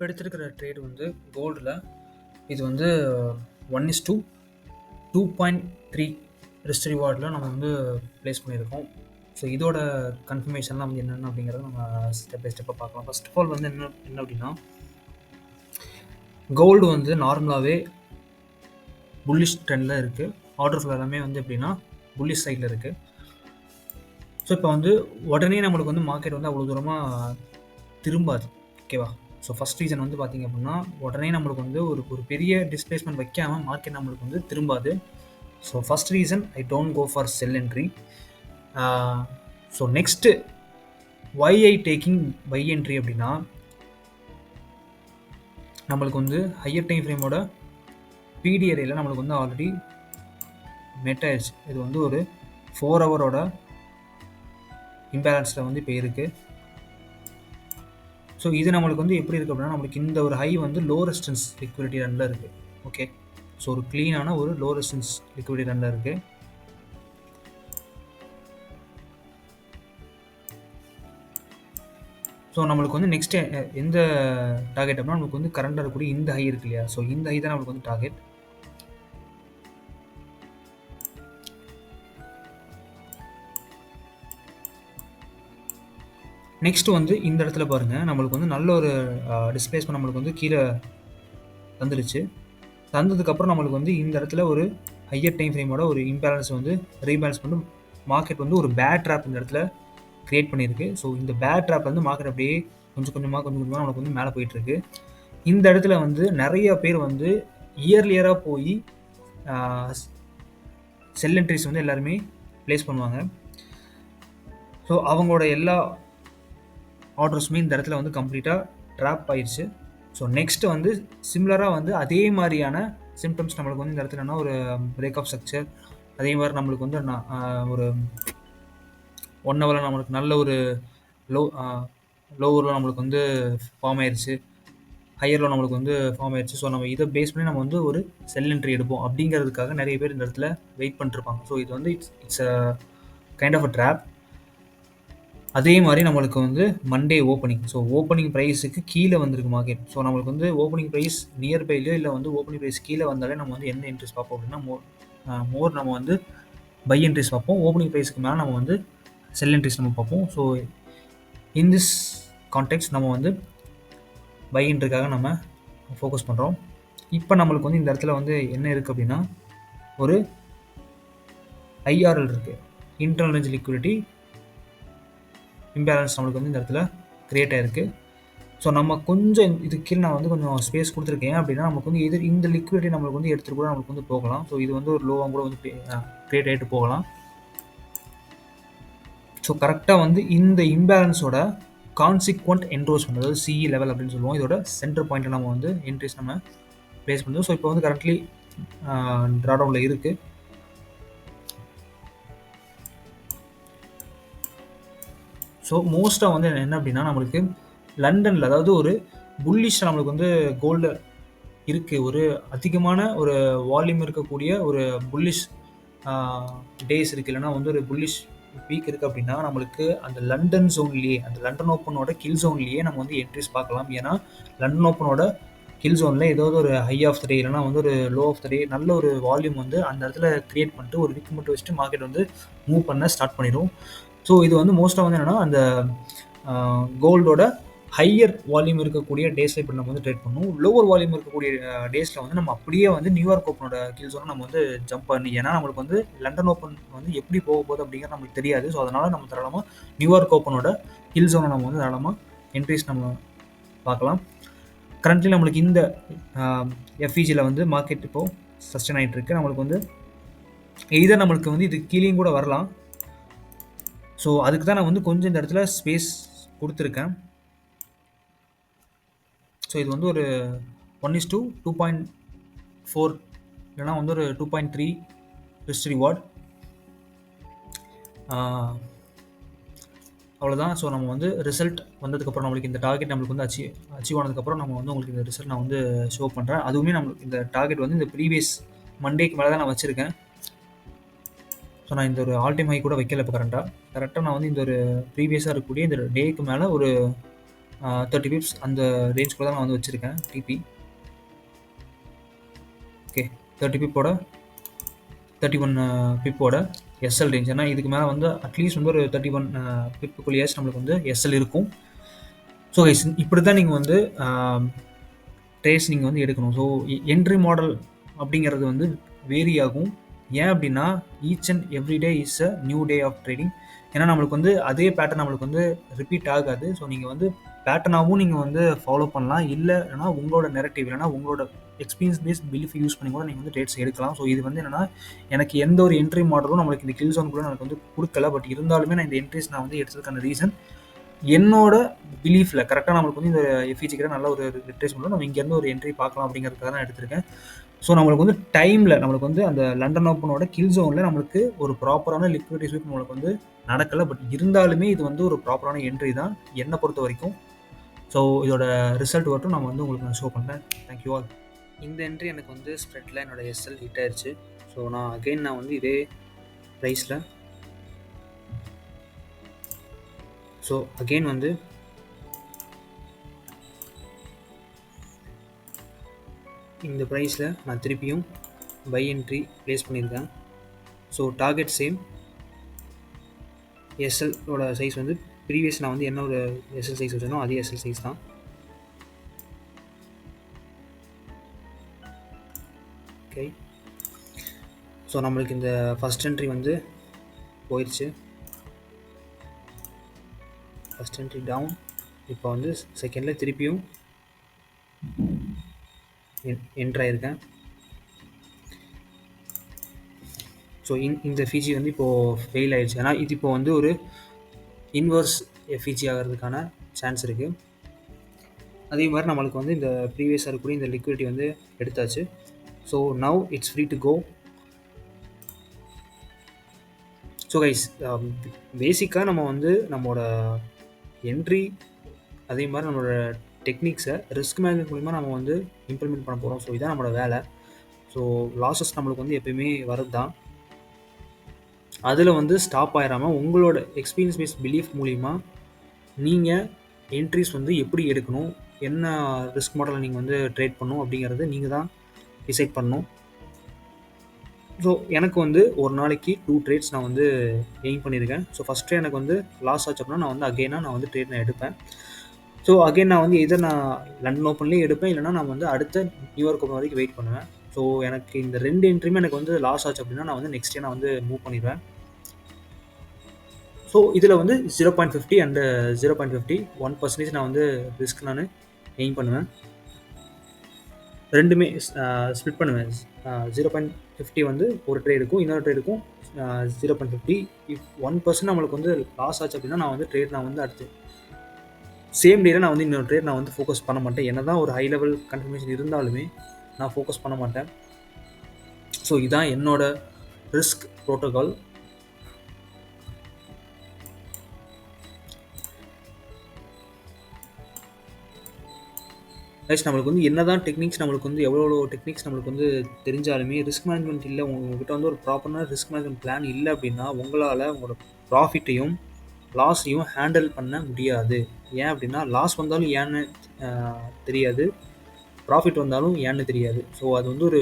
இப்போ எடுத்திருக்கிற ட்ரேட் வந்து கோல்டில் இது வந்து 1:2.3 ரிஸ்க் ரிவார்டில் நம்ம வந்து ப்ளேஸ் பண்ணியிருக்கோம். ஸோ இதோட கன்ஃபர்மேஷன்லாம் வந்து என்னென்ன அப்படிங்கிறத நம்ம ஸ்டெப் பை ஸ்டெப்பாக பார்க்கலாம். ஃபர்ஸ்ட் ஆஃப் ஆல் வந்து என்ன அப்படின்னா, கோல்டு வந்து நார்மலாகவே புல்லிஷ் ட்ரெண்டில் இருக்குது. ஆர்டர் ஃப்ளோ எல்லாமே வந்து எப்படின்னா புல்லிஷ் சைடில் இருக்குது. ஸோ இப்போ வந்து உடனே நம்மளுக்கு வந்து மார்க்கெட் வந்து அவ்வளோ தூரமாக திரும்பாது. ஓகேவா? ஸோ ஃபஸ்ட் ரீசன் வந்து பார்த்திங்க அப்படின்னா, உடனே நம்மளுக்கு வந்து ஒரு பெரிய டிஸ்பிளேஸ்மெண்ட் வைக்காமல் மார்க்கெட் நம்மளுக்கு வந்து திரும்பாது. So first reason I don't go for sell entry. So next why I taking buy entry அப்படின்னா, நம்மளுக்கு வந்து ஹையர் டைம் ஃப்ரேமோட பிடி ஏரியாவில் நம்மளுக்கு வந்து ஆல்ரெடி மெட் ஆயிடுச்சு. இது வந்து ஒரு 4 ஹவரோட இம்பேலன்ஸில் வந்து இப்போ இருக்குது. ஸோ இது நம்மளுக்கு வந்து எப்படி இருக்குது அப்படின்னா, நம்மளுக்கு இந்த ஒரு ஹை வந்து லோ ரெசிஸ்டன்ஸ் லிக்விடிட்டி ரன்னில் இருக்குது. ஓகே, ஸோ ஒரு க்ளீனான ஒரு லோ ரெசிஸ்டன்ஸ் லிக்விடிட்டி ரன்னில் இருக்குது. ஸோ நம்மளுக்கு வந்து நெக்ஸ்ட் எந்த டார்கெட் அப்படின்னா, நம்மளுக்கு வந்து கரண்டாக இருக்கக்கூடிய இந்த ஹை இருக்கு இல்லையா? ஸோ இந்த ஹை தான் நம்மளுக்கு வந்து டார்கெட். நெக்ஸ்ட் வந்து இந்த இடத்துல பாருங்கள், நம்மளுக்கு வந்து நல்ல ஒரு டிஸ்பிளேஸ்மெண்ட் நம்மளுக்கு வந்து கீழே தந்துருச்சு. தந்ததுக்கப்புறம் நம்மளுக்கு வந்து இந்த இடத்துல ஒரு ஹையர் டைம் ஃப்ரேமோட ஒரு இம்பேலன்ஸ் வந்து ரீபேலன்ஸ் பண்ணி மார்க்கெட் வந்து ஒரு பேட் ட்ராப் இந்த இடத்துல க்ரியேட் பண்ணியிருக்கு. ஸோ இந்த பேட் ட்ராப் வந்து மார்க்கெட் அப்படியே கொஞ்சம் கொஞ்சமாக நம்மளுக்கு வந்து மேலே போயிட்டுருக்கு. இந்த இடத்துல வந்து நிறைய பேர் வந்து இயர்லியராக போய் செல் என்ட்ரிஸ் வந்து எல்லாருமே ப்ளேஸ் பண்ணுவாங்க. ஸோ அவங்களோட எல்லா ஆர்டர்ஸுமே இந்த இடத்துல வந்து கம்ப்ளீட்டாக ட்ராப் ஆயிடுச்சு. ஸோ நெக்ஸ்ட் வந்து சிமிலராக வந்து அதே மாதிரியான சிம்டம்ஸ் நம்மளுக்கு வந்து இந்த இடத்துல என்ன ஒரு பிரேக் ஆஃப் ஸ்ட்ரக்சர், அதே மாதிரி நம்மளுக்கு வந்து ஒரு 1 ஹவரில் நம்மளுக்கு நல்ல ஒரு லோவரில் நம்மளுக்கு வந்து ஃபார்ம் ஆயிடுச்சு, ஹையரில் நம்மளுக்கு வந்து ஃபார்ம் ஆயிடுச்சு. ஸோ நம்ம இதை பேஸ் பண்ணி நம்ம வந்து ஒரு செல் என்ட்ரி எடுப்போம் அப்படிங்கிறதுக்காக நிறைய பேர் இந்த இடத்துல வெயிட் பண்ணிருப்பாங்க. ஸோ இது வந்து it's a kind of a drop. அதே மாதிரி நம்மளுக்கு வந்து மண்டே ஓப்பனிங், ஸோ ஓப்பனிங் ப்ரைஸுக்கு கீழே வந்திருக்கு மார்க்கெட். ஸோ நம்மளுக்கு வந்து ஓப்பனிங் ப்ரைஸ் நியர்பைலையோ இல்லை வந்து ஓப்பனிங் ப்ரைஸ் கீழே வந்தாலே நம்ம வந்து என்ன இன்ட்ரெஸ்ட் பார்ப்போம் அப்படின்னா, மோர் நம்ம வந்து பை இன்ட்ரெஸ்ட் பார்ப்போம். ஓப்பனிங் ப்ரைஸுக்கு மேலே நம்ம வந்து செல் இன்ட்ரெஸ்ட் நம்ம பார்ப்போம். ஸோ இன் திஸ் கான்டெக்ட் நம்ம வந்து பை இன்ட்ரிக்காக நம்ம ஃபோக்கஸ் பண்ணுறோம். இப்போ நம்மளுக்கு வந்து இந்த இடத்துல வந்து என்ன இருக்குது அப்படின்னா, ஒரு ஐஆர்எல் இருக்குது, இன்டர்னல் ரேஞ்ச் லிக்விடிட்டி இம்பேலன்ஸ் நம்மளுக்கு வந்து இந்த இடத்துல க்ரியேட் ஆகிருக்கு. ஸோ நம்ம கொஞ்சம் இது கீழே நான் வந்து கொஞ்சம் ஸ்பேஸ் கொடுத்துருக்கேன் அப்படின்னா, நமக்கு வந்து இந்த லிக்விடிட்டி நம்மளுக்கு வந்து எடுத்துகிட்டு கூட நம்மளுக்கு வந்து போகலாம். ஸோ இது வந்து ஒரு லோவாக கூட வந்து க்ரியேட் ஆகிட்டு போகலாம். ஸோ கரெக்டாக வந்து இந்த இம்பேலன்ஸோட கான்சிக்வெண்ட் என்ட்ரோஸ்மெண்ட், அதாவது சிஇ லெவல் அப்படின்னு சொல்லுவோம், இதோட சென்டர் பாயிண்ட்டை நம்ம வந்து என்ட்ரிஸ் நம்ம ப்ளேஸ் பண்ணுறோம். ஸோ இப்போ வந்து கரண்ட்லி ட்ராடவுனில் இருக்குது. ஸோ மோஸ்ட்டாக வந்து என்ன அப்படின்னா, நம்மளுக்கு லண்டனில் அதாவது ஒரு புல்லிஷ் நம்மளுக்கு வந்து கோல்டு இருக்குது, ஒரு அதிகமான ஒரு வால்யூம் இருக்கக்கூடிய ஒரு புல்லிஷ் டேஸ் இருக்குது, இல்லைனா வந்து ஒரு புல்லிஷ் வீக் இருக்குது அப்படின்னா, நம்மளுக்கு அந்த லண்டன் ஜோன்லேயே, அந்த லண்டன் ஓப்பனோட கில் ஜோன்லேயே நம்ம வந்து என்ட்ரிஸ் பார்க்கலாம். ஏன்னா லண்டன் ஓப்பனோட கில் ஜோனில் ஏதாவது ஒரு ஹை ஆஃப் த டே இல்லைனா வந்து ஒரு லோ ஆஃப் த டே நல்ல ஒரு வால்யூம் வந்து அந்த இடத்துல க்ரியேட் பண்ணிட்டு ஒரு விக் மட்டும் வச்சுட்டு மார்க்கெட் வந்து மூவ் பண்ண ஸ்டார்ட் பண்ணிடும். ஸோ இது வந்து மோஸ்ட்டாக வந்து என்னென்னா, அந்த கோல்டோட ஹையர் வால்யூம் இருக்கக்கூடிய டேஸில் இப்போ நம்ம வந்து ட்ரேட் பண்ணுவோம். லோவர் வால்யூம் இருக்கக்கூடிய டேஸில் வந்து நம்ம அப்படியே வந்து நியூயார்க் ஓப்பனோட கில் ஜோனை நம்ம வந்து ஜம்ப் பண்ணி, ஏன்னா நம்மளுக்கு வந்து லண்டன் ஓப்பன் வந்து எப்படி போக போகுது அப்படிங்கிறது நமக்கு தெரியாது. ஸோ அதனால் நம்ம தாராளமாக நியூயார்க் ஓப்பனோட கில் ஜோனை நம்ம வந்து தாராளமாக என்ட்ரிஸ் நம்ம பார்க்கலாம். கரண்ட்லி நம்மளுக்கு இந்த எஃப்இஜியில் வந்து மார்க்கெட் இப்போது சஸ்டெயின் ஆகிட்டு இருக்கு. நம்மளுக்கு வந்து எய்தர் நம்மளுக்கு வந்து இது கீழேயும் கூட வரலாம். ஸோ அதுக்கு தான் நான் வந்து கொஞ்சம் இந்த இடத்துல ஸ்பேஸ் கொடுத்துருக்கேன். ஸோ இது வந்து ஒரு 1:2.4 இல்லைனா வந்து ஒரு 2.3 ரிஸ்க் ரிவார்ட், அவ்வளோதான். ஸோ நம்ம வந்து ரிசல்ட் வந்ததுக்கப்புறம் நம்மளுக்கு இந்த டார்கெட் நம்மளுக்கு வந்து அச்சீவ் ஆனதுக்கப்புறம் நம்ம வந்து உங்களுக்கு இந்த ரிசல்ட் நான் வந்து ஷோ பண்ணுறேன். அதுவுமே நம்மளுக்கு இந்த டார்கெட் வந்து இந்த ப்ரீவியஸ் மண்டேக்கு மேலே தான் நான் வச்சுருக்கேன். ஸோ நான் இந்த ஒரு ஆல் டைம் ஹை கூட வைக்கல இப்போ கரெக்டாக நான் வந்து இந்த ஒரு ப்ரீவியஸாக இருக்கக்கூடிய இந்த டேக்கு மேலே ஒரு 30 பிப்ஸ் அந்த ரேஞ்சுக்குள்ள தான் நான் வந்து வச்சுருக்கேன் டிபி. ஓகே, 30 பிப்போட 31 பிப்போட எஸ்எல் ரேஞ்ச். ஏன்னா இதுக்கு மேலே வந்து அட்லீஸ்ட் வந்து ஒரு 31 பிப்புக்குள்ளேயாச்சும் நம்மளுக்கு வந்து எஸ்எல் இருக்கும். ஸோ கைஸ், இப்படி தான் நீங்கள் வந்து ட்ரேட்ஸ் நீங்கள் வந்து எடுக்கணும். ஸோ என்ட்ரி மாடல் அப்படிங்கிறது வந்து வேரி ஆகும். ஏன் அப்படின்னா each and every day is a new day of trading. ஏன்னா நம்மளுக்கு வந்து அதே பேட்டர்ன் நம்மளுக்கு வந்து ரிப்பீட் ஆகாது. ஸோ நீங்கள் வந்து பேட்டர்னாகவும் நீங்கள் வந்து ஃபாலோ பண்ணலாம். இல்லைன்னா உங்களோட நெரட்டிவ் இல்லைனா உங்களோட எக்ஸ்பீரியன்ஸ் பேஸ்ட் பிலீஃப் யூஸ் பண்ணி கூட நீங்கள் வந்து ட்ரேட்ஸ் எடுக்கலாம். ஸோ இது வந்து என்னென்னா, எனக்கு எந்த ஒரு என்ட்ரி மாடலும் நம்மளுக்கு இந்த கில் ஜோன் கூட எனக்கு வந்து கொடுக்கல. பட் இருந்தாலுமே நான் இந்த என்ட்ரிஸ் நான் வந்து எடுத்ததுக்கான ரீசன் என்னோட பிலீஃபில் கரெக்டாக நம்மளுக்கு வந்து இந்த எஃப்இஜி கிட்ட நல்ல ஒரு ரிட்ரேஸ்மெண்ட்டில் நம்ம இங்கேருந்து ஒரு என்ட்ரி பார்க்கலாம் அப்படிங்கிறதுக்காக தான் எடுத்திருக்கேன். ஸோ நம்மளுக்கு வந்து டைமில் நம்மளுக்கு வந்து அந்த லண்டன் ஓப்பனோட கில் ஜோனில் நம்மளுக்கு ஒரு ப்ராப்பரான லிக்விடிட்டி ஸ்வீப் நம்மளுக்கு வந்து நடக்கலை. பட் இருந்தாலுமே இது வந்து ஒரு ப்ராப்பரான என்ட்ரி தான் என்னை பொறுத்த வரைக்கும். ஸோ இதோட ரிசல்ட் மட்டும் நம்ம வந்து உங்களுக்கு நான் ஷோ பண்ணுறேன். Thank you all. இந்த என்ட்ரி எனக்கு வந்து ஸ்ப்ரெட்டில் என்னோட எஸ்எல் ஹிட் ஆயிடுச்சு. ஸோ நான் வந்து இதே ப்ரைஸில் ஸோ அகெயின் வந்து இந்த ப்ரைஸில் நான் திருப்பியும் பை என்ட்ரி ப்ளேஸ் பண்ணியிருக்கேன். So target same. எஸ்எல்லோட சைஸ் வந்து ப்ரீவியஸ் நான் வந்து என்ன ஒரு எஸ்எல் சைஸ் வச்சேனோ அதே எஸ்எல் சைஸ் தான். ஓகே, ஸோ நம்மளுக்கு இந்த ஃபஸ்ட் என்ட்ரி வந்து போயிடுச்சு. First entry down. இப்போ வந்து செகண்டில் திருப்பியும் என்ட்ராயிருக்கேன். ஸோ இந்த எஃப்இஜி வந்து இப்போது ஃபெயில் ஆகிடுச்சு. ஏன்னா இது இப்போ வந்து ஒரு இன்வர்ஸ் எஃப்இஜி ஆகிறதுக்கான சான்ஸ் இருக்குது. அதே மாதிரி நம்மளுக்கு வந்து இந்த ப்ரீவியஸாக இருக்கக்கூடிய இந்த லிக்விடிட்டி வந்து எடுத்தாச்சு. So now it's free to go. So guys, பேசிக்காக நம்ம வந்து நம்மளோட என்ட்ரி அதே மாதிரி நம்மளோட டெக்னிக்ஸை ரிஸ்க் மேனேஜ்மெண்ட் மூலிமா நம்ம வந்து இம்ப்ளிமெண்ட் பண்ண போகிறோம். ஸோ இதான் நம்மளோட வேலை. ஸோ லாஸஸ் நம்மளுக்கு வந்து எப்பயுமே வரது தான். அதில் வந்து ஸ்டாப் ஆயிடாமல் உங்களோட எக்ஸ்பீரியன்ஸ் பேஸ்ட் பிலீஃப் மூலிமா நீங்கள் என்ட்ரிஸ் வந்து எப்படி எடுக்கணும், என்ன ரிஸ்க் மாடலை நீங்கள் வந்து ட்ரேட் பண்ணணும் அப்படிங்கிறது நீங்கள் தான் டிசைட் பண்ணணும். ஸோ எனக்கு வந்து ஒரு நாளைக்கு 2 ட்ரேட்ஸ் நான் வந்து எய்ம் பண்ணியிருக்கேன். ஸோ ஃபஸ்ட்டு எனக்கு வந்து லாஸ் ஆச்சு அப்படின்னா நான் வந்து அகெயினாக நான் வந்து ட்ரேட் நான் எடுப்பேன். ஸோ அகெயின் நான் வந்து எதை நான் லண்டன் ஓப்பன்லேயே எடுப்பேன், இல்லைனா நான் வந்து அடுத்த நியூயார்க் ஓப்பன் வரைக்கும் வெயிட் பண்ணுவேன். ஸோ எனக்கு இந்த 2 என்ட்ரியுமே எனக்கு வந்து லாஸ் ஆச்சு அப்படின்னா நான் வந்து நெக்ஸ்ட் டே நான் வந்து மூவ் பண்ணிடுவேன். ஸோ இதில் வந்து 0.50 அண்டு 0.50 1% நான் வந்து ரிஸ்க் நான் எய்ம் பண்ணுவேன். ரெண்டுமே ஸ்ப்ளிட் பண்ணுவேன். 0.50 வந்து ஒரு ட்ரேடுக்கும் இன்னொரு ட்ரேடுக்கும் 0.50. இஃப் 1% நம்மளுக்கு வந்து லாஸ் ஆச்சு அப்படின்னா நான் வந்து ட்ரேட் நான் வந்து அடுத்து சேம் டேல நான் வந்து இன்னொரு ட்ரேட் நான் வந்து ஃபோக்கஸ் பண்ண மாட்டேன். என்ன தான் ஒரு ஹை லெவல் கன்ஃபர்மேஷன் இருந்தாலுமே நான் ஃபோக்கஸ் பண்ண மாட்டேன். ஸோ இதுதான் என்னோட ரிஸ்க் ப்ரோட்டோகால். கைஸ், நம்மளுக்கு வந்து என்ன தான் டெக்னிக்ஸ் நம்மளுக்கு வந்து எவ்வளோ டெக்னிக்ஸ் நம்மளுக்கு வந்து தெரிஞ்சாலுமே ரிஸ்க் மேனேஜ்மெண்ட் இல்லை, உங்கள்கிட்ட வந்து ஒரு ப்ராப்பரான ரிஸ்க் மேனேஜ்மெண்ட் பிளான் இல்லை அப்படின்னா உங்களால் உங்களோட ப்ராஃபிட்டையும் லாஸையும் ஹேண்டில் பண்ண முடியாது. ஏன் அப்படின்னா லாஸ் வந்தாலும் ஏன்னு தெரியாது, ப்ராஃபிட் வந்தாலும் ஏன்னு தெரியாது. ஸோ அது வந்து ஒரு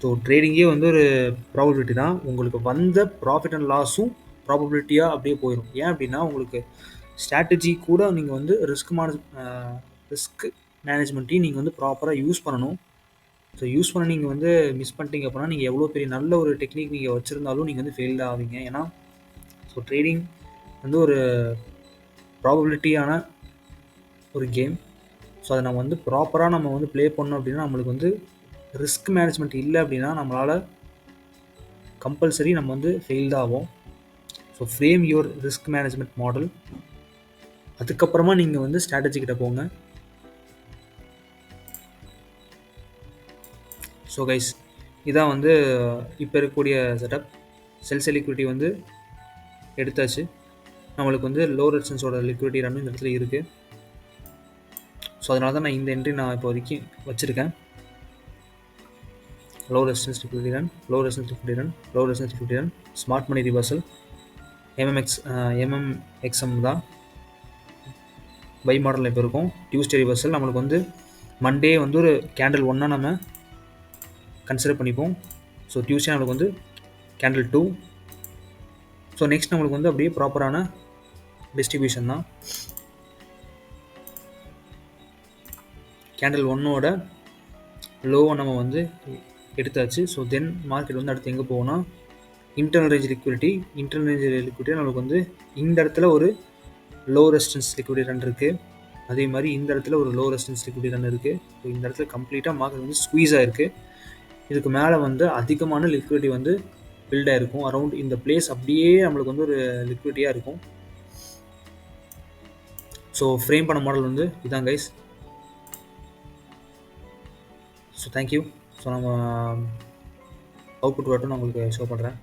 ஸோ ட்ரேடிங்கே வந்து ஒரு ப்ராபபிலிட்டி தான். உங்களுக்கு வந்த ப்ராஃபிட் அண்ட் லாஸும் ப்ராபபிலிட்டியாக அப்படியே போயிடும். ஏன் அப்படின்னா உங்களுக்கு ஸ்ட்ராட்டஜி கூட நீங்கள் வந்து ரிஸ்க் மேனேஜ்மெண்ட்டையும் நீங்கள் வந்து ப்ராப்பராக யூஸ் பண்ணணும். ஸோ யூஸ் பண்ண நீங்கள் வந்து மிஸ் பண்ணிட்டீங்க அப்படின்னா நீங்கள் எவ்வளோ பெரிய நல்ல ஒரு டெக்னிக் நீங்கள் வச்சுருந்தாலும் நீங்கள் வந்து ஃபெயில்டு ஆவீங்க. ஏன்னா ஸோ ட்ரேடிங் வந்து ஒரு ப்ராபபிலிட்டியான ஒரு கேம். ஸோ அதை நம்ம வந்து ப்ராப்பராக நம்ம வந்து ப்ளே பண்ணோம் அப்படின்னா நம்மளுக்கு வந்து ரிஸ்க் மேனேஜ்மெண்ட் இல்லை அப்படின்னா நம்மளால் கம்பல்சரி நம்ம வந்து ஃபெயில்டு ஆகும். So frame your risk management model. அதுக்கப்புறமா நீங்கள் வந்து ஸ்ட்ராட்டஜி கிட்ட போங்க. ஸோ கைஸ், இதான் வந்து இப்போ இருக்கக்கூடிய செட்டப். செல்ஸ் லிக்விடிட்டி வந்து எடுத்தாச்சு. நம்மளுக்கு வந்து லோ ரெசிஸ்டன்ஸோட லிக்விடிட்டி ரன் இந்த இடத்துல இருக்குது. ஸோ அதனால தான் நான் இந்த என்ட்ரி நான் இப்போ வரைக்கும் வச்சுருக்கேன். Low resistance liquidity run, low resistance liquidity run, low resistance liquidity run, smart money reversal, MMXM தான். பை மாடலில் இப்போ இருக்கும். டியூஸ்டே ரிவர்சல் நம்மளுக்கு வந்து மண்டே வந்து ஒரு கேண்டில் 1 நம்ம கன்சிடர் பண்ணிப்போம். ஸோ டியூஸ்டே நம்மளுக்கு வந்து கேண்டில் 2. ஸோ நெக்ஸ்ட் நம்மளுக்கு வந்து அப்படியே ப்ராப்பரான டிஸ்ட்ரிபியூஷன் தான். கேண்டில் 1ஓட லோவை நம்ம வந்து எடுத்தாச்சு. ஸோ தென் மார்க்கெட் வந்து அடுத்து எங்கே போகும்னா internal range liquidity. Internal range liquidity நம்மளுக்கு வந்து இந்த இடத்துல ஒரு லோ ரெசிஸ்டன்ஸ் லிக்விடிட்டி ரன் இருக்குது. அதே மாதிரி இந்த இடத்துல ஒரு லோ ரெசிஸ்டன்ஸ் லிக்விடிட்டி ரன் இருக்குது. ஸோ இந்த இடத்துல கம்ப்ளீட்டாக மார்க்கெட் வந்து ஸ்குவீஸ் ஆகிருக்கு. இதுக்கு மேலே வந்து அதிகமான லிக்விடிட்டி வந்து பில்ட் ஆகிருக்கும். அரௌண்ட் இந்த பிளேஸ் அப்படியே நம்மளுக்கு வந்து ஒரு லிக்விடிட்டியாக இருக்கும். ஸோ ஃப்ரேம் பண்ண மாடல் வந்து இதான் கைஸ். So thank you. ஸோ நம்ம அவுட்புட் வரட்டும் நான் உங்களுக்கு ஷோ பண்ணுறேன்.